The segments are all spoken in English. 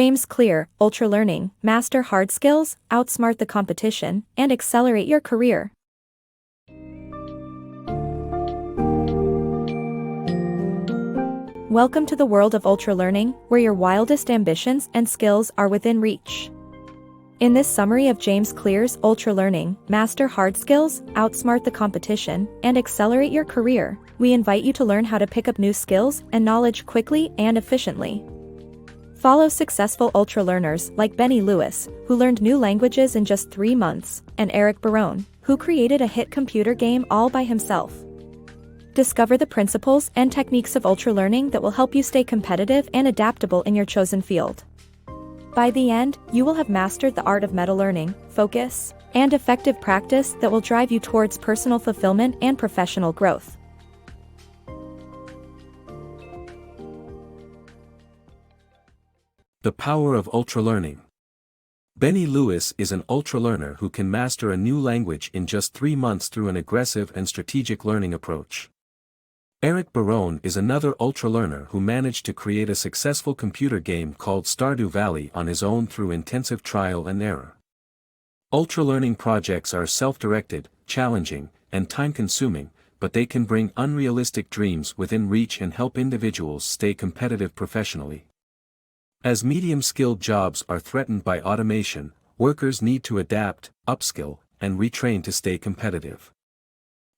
James Clear, Ultralearning, master hard skills, outsmart the competition, and accelerate your career. Welcome to the world of ultralearning, where your wildest ambitions and skills are within reach. In this summary of James Clear's Ultralearning, master hard skills, outsmart the competition, and accelerate your career, we invite you to learn how to pick up new skills and knowledge quickly and efficiently. Follow successful ultralearners like Benny Lewis, who learned new languages in just 3 months, and Eric Barone, who created a hit computer game all by himself. Discover the principles and techniques of ultralearning that will help you stay competitive and adaptable in your chosen field. By the end, you will have mastered the art of metalearning, focus, and effective practice that will drive you towards personal fulfillment and professional growth. The power of ultralearning. Benny Lewis is an ultralearner who can master a new language in just 3 months through an aggressive and strategic learning approach. Eric Barone is another ultralearner who managed to create a successful computer game called Stardew Valley on his own through intensive trial and error. Ultralearning projects are self-directed, challenging, and time-consuming, but they can bring unrealistic dreams within reach and help individuals stay competitive professionally. As medium-skilled jobs are threatened by automation, workers need to adapt, upskill, and retrain to stay competitive.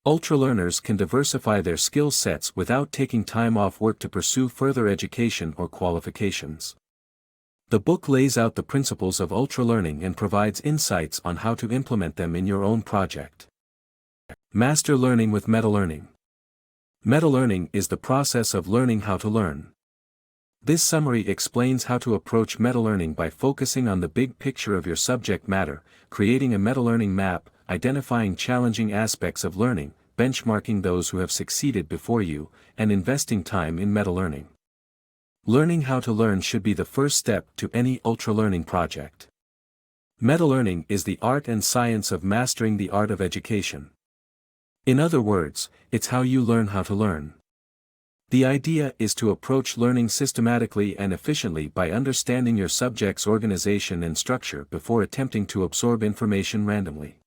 Ultralearners can diversify their skill sets without taking time off work to pursue further education or qualifications. The book lays out the principles of ultralearning and provides insights on how to implement them in your own project. Master learning with metalearning. Metalearning is the process of learning how to learn. This summary explains how to approach metalearning by focusing on the big picture of your subject matter, creating a metalearning map, identifying challenging aspects of learning, benchmarking those who have succeeded before you, and investing time in metalearning. Learning how to learn should be the first step to any ultralearning project. Metalearning is the art and science of mastering the art of education. In other words, it's how you learn how to learn. The idea is to approach learning systematically and efficiently by understanding your subject's organization and structure before attempting to absorb information randomly.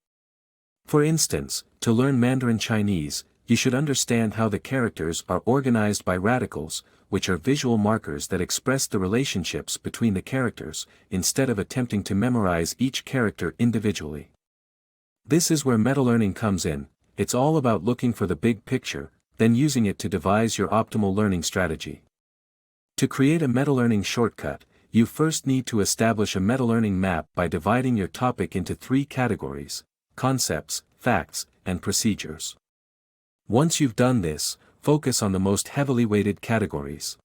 For instance, to learn Mandarin Chinese, you should understand how the characters are organized by radicals, which are visual markers that express the relationships between the characters, instead of attempting to memorize each character individually. This is where metalearning comes in. It's all about looking for the big picture, then using it to devise your optimal learning strategy. To create a metalearning shortcut, you first need to establish a metalearning map by dividing your topic into 3 categories: concepts, facts, and procedures. Once you've done this, focus on the most heavily weighted categories.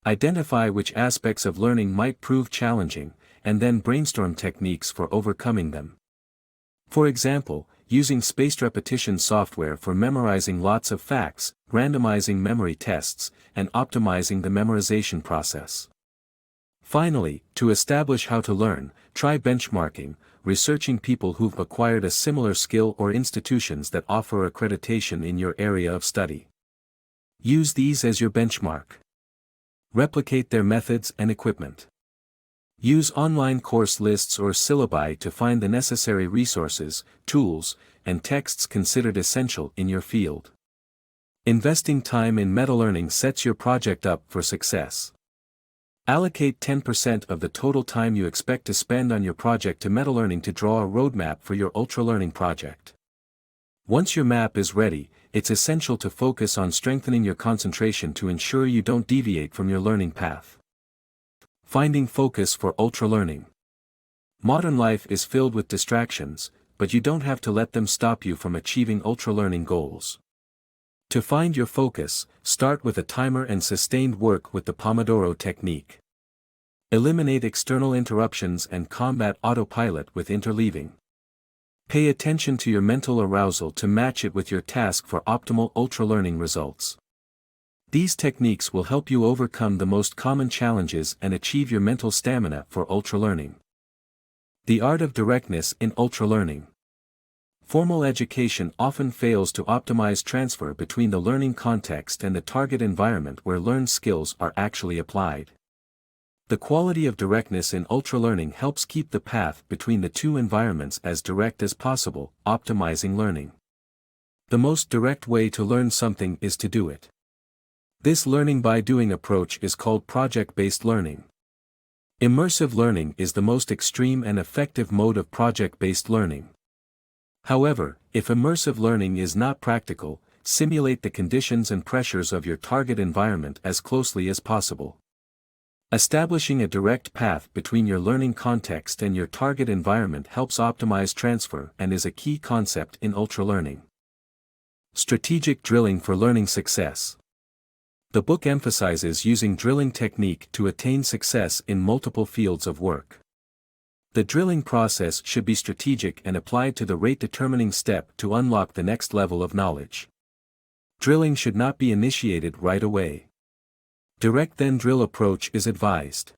Identify which aspects of learning might prove challenging, and then brainstorm techniques for overcoming them. For example, using spaced repetition software for memorizing lots of facts, randomizing memory tests, and optimizing the memorization process. Finally, to establish how to learn, try benchmarking, researching people who've acquired a similar skill or institutions that offer accreditation in your area of study. Use these as your benchmark. Replicate their methods and equipment. Use online course lists or syllabi to find the necessary resources, tools, and texts considered essential in your field. Investing time in metalearning sets your project up for success. Allocate 10% of the total time you expect to spend on your project to metalearning to draw a roadmap for your ultralearning project. Once your map is ready, it's essential to focus on strengthening your concentration to ensure you don't deviate from your learning path. Finding focus for ultralearning. Modern life is filled with distractions, but you don't have to let them stop you from achieving ultralearning goals. To find your focus, start with a timer and sustained work with the Pomodoro technique. Eliminate external interruptions and combat autopilot with interleaving. Pay attention to your mental arousal to match it with your task for optimal ultralearning results. These techniques will help you overcome the most common challenges and achieve your mental stamina for ultralearning. The Art of Directness in Ultralearning. Formal education often fails to optimize transfer between the learning context and the target environment where learned skills are actually applied. The quality of directness in ultralearning helps keep the path between the two environments as direct as possible, optimizing learning. The most direct way to learn something is to do it. This learning by doing approach is called project-based learning. Immersive learning is the most extreme and effective mode of project-based learning. However, if immersive learning is not practical, simulate the conditions and pressures of your target environment as closely as possible. Establishing a direct path between your learning context and your target environment helps optimize transfer and is a key concept in ultralearning. Strategic drilling for learning success. The book emphasizes using drilling technique to attain success in multiple fields of work. The drilling process should be strategic and applied to the rate-determining step to unlock the next level of knowledge. Drilling should not be initiated right away. Direct then drill approach is advised.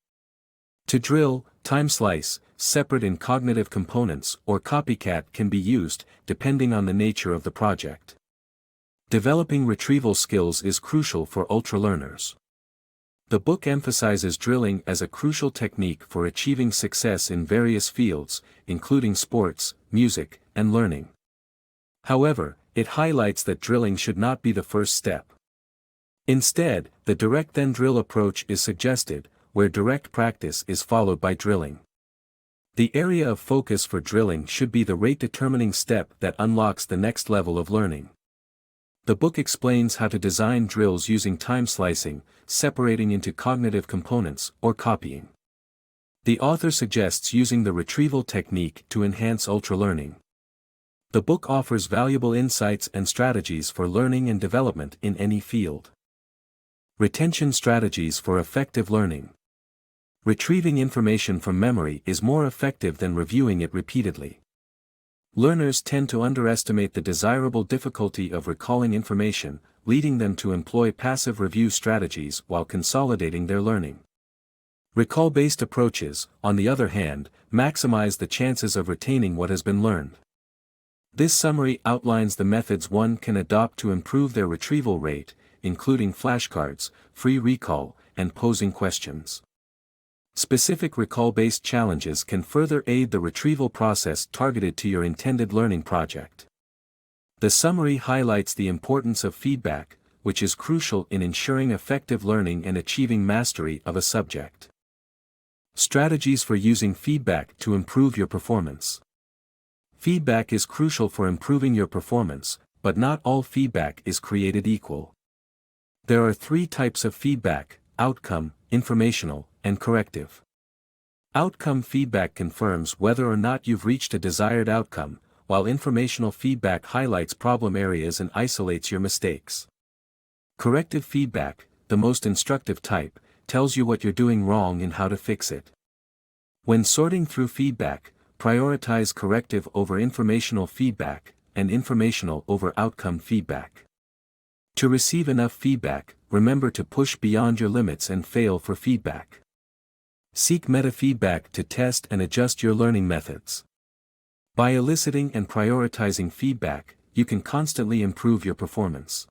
To drill, time slice, separate in cognitive components or copycat can be used, depending on the nature of the project. Developing retrieval skills is crucial for ultralearners. The book emphasizes drilling as a crucial technique for achieving success in various fields, including sports, music, and learning. However, it highlights that drilling should not be the first step. Instead, the direct then drill approach is suggested, where direct practice is followed by drilling. The area of focus for drilling should be the rate-determining step that unlocks the next level of learning. The book explains how to design drills using time slicing, separating into cognitive components, or copying. The author suggests using the retrieval technique to enhance ultralearning. The book offers valuable insights and strategies for learning and development in any field. Retention strategies for effective learning. Retrieving information from memory is more effective than reviewing it repeatedly. Learners tend to underestimate the desirable difficulty of recalling information, leading them to employ passive review strategies while consolidating their learning. Recall-based approaches, on the other hand, maximize the chances of retaining what has been learned. This summary outlines the methods one can adopt to improve their retrieval rate, including flashcards, free recall, and posing questions. Specific recall-based challenges can further aid the retrieval process targeted to your intended learning project. The summary highlights the importance of feedback, which is crucial in ensuring effective learning and achieving mastery of a subject. Strategies for using feedback to improve your performance. Feedback is crucial for improving your performance, but not all feedback is created equal. There are three types of feedback: outcome, informational, and corrective. Outcome feedback confirms whether or not you've reached a desired outcome, while informational feedback highlights problem areas and isolates your mistakes. Corrective feedback, the most instructive type, tells you what you're doing wrong and how to fix it. When sorting through feedback, prioritize corrective over informational feedback, and informational over outcome feedback. To receive enough feedback, remember to push beyond your limits and fail for feedback. Seek meta-feedback to test and adjust your learning methods. By eliciting and prioritizing feedback, you can constantly improve your performance.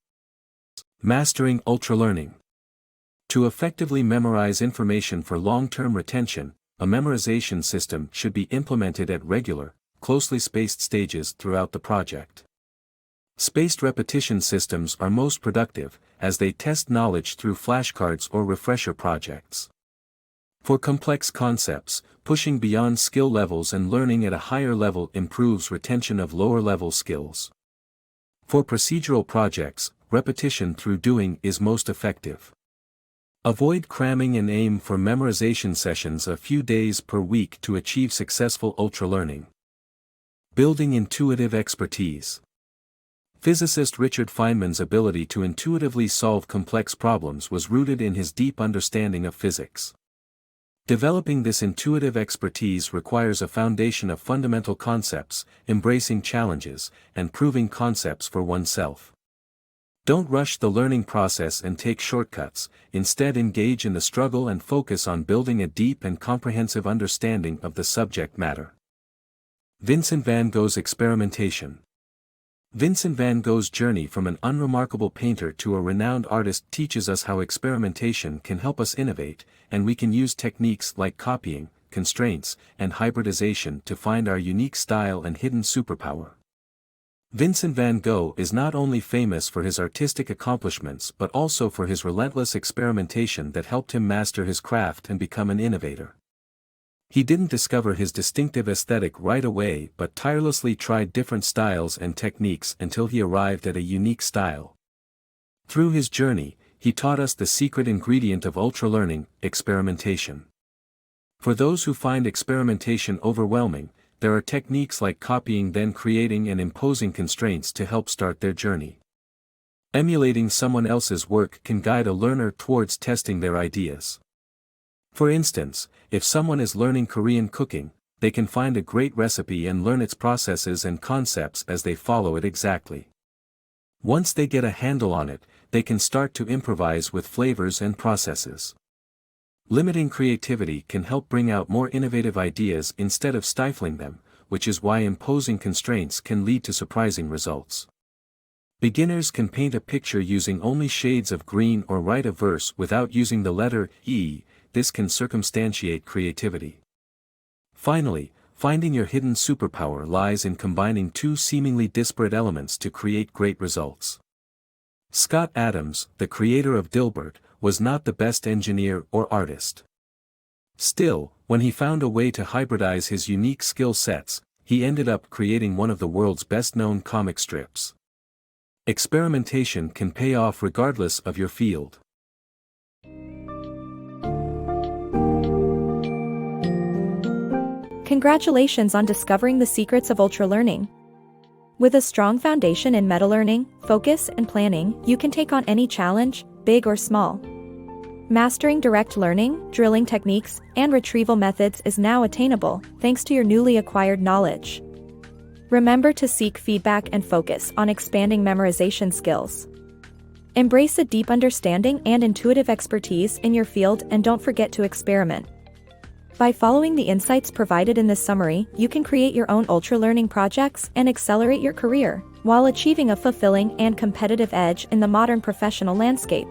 Mastering ultralearning. To effectively memorize information for long-term retention, a memorization system should be implemented at regular, closely spaced stages throughout the project. Spaced repetition systems are most productive, as they test knowledge through flashcards or refresher projects. For complex concepts, pushing beyond skill levels and learning at a higher level improves retention of lower-level skills. For procedural projects, repetition through doing is most effective. Avoid cramming and aim for memorization sessions a few days per week to achieve successful ultralearning. Building intuitive expertise. Physicist Richard Feynman's ability to intuitively solve complex problems was rooted in his deep understanding of physics. Developing this intuitive expertise requires a foundation of fundamental concepts, embracing challenges, and proving concepts for oneself. Don't rush the learning process and take shortcuts, instead engage in the struggle and focus on building a deep and comprehensive understanding of the subject matter. Vincent van Gogh's Experimentation. Vincent van Gogh's journey from an unremarkable painter to a renowned artist teaches us how experimentation can help us innovate, and we can use techniques like copying, constraints, and hybridization to find our unique style and hidden superpower. Vincent van Gogh is not only famous for his artistic accomplishments but also for his relentless experimentation that helped him master his craft and become an innovator. He didn't discover his distinctive aesthetic right away but tirelessly tried different styles and techniques until he arrived at a unique style. Through his journey, he taught us the secret ingredient of ultralearning, experimentation. For those who find experimentation overwhelming, there are techniques like copying, then creating, and imposing constraints to help start their journey. Emulating someone else's work can guide a learner towards testing their ideas. For instance, if someone is learning Korean cooking, they can find a great recipe and learn its processes and concepts as they follow it exactly. Once they get a handle on it, they can start to improvise with flavors and processes. Limiting creativity can help bring out more innovative ideas instead of stifling them, which is why imposing constraints can lead to surprising results. Beginners can paint a picture using only shades of green or write a verse without using the letter E. This can circumstantiate creativity. Finally, finding your hidden superpower lies in combining two seemingly disparate elements to create great results. Scott Adams, the creator of Dilbert, was not the best engineer or artist. Still, when he found a way to hybridize his unique skill sets, he ended up creating one of the world's best-known comic strips. Experimentation can pay off regardless of your field. Congratulations on discovering the secrets of ultralearning. With a strong foundation in metalearning, focus, and planning, you can take on any challenge, big or small. Mastering direct learning, drilling techniques, and retrieval methods is now attainable, thanks to your newly acquired knowledge. Remember to seek feedback and focus on expanding memorization skills. Embrace a deep understanding and intuitive expertise in your field, and don't forget to experiment. By following the insights provided in this summary, you can create your own ultralearning projects and accelerate your career, while achieving a fulfilling and competitive edge in the modern professional landscape.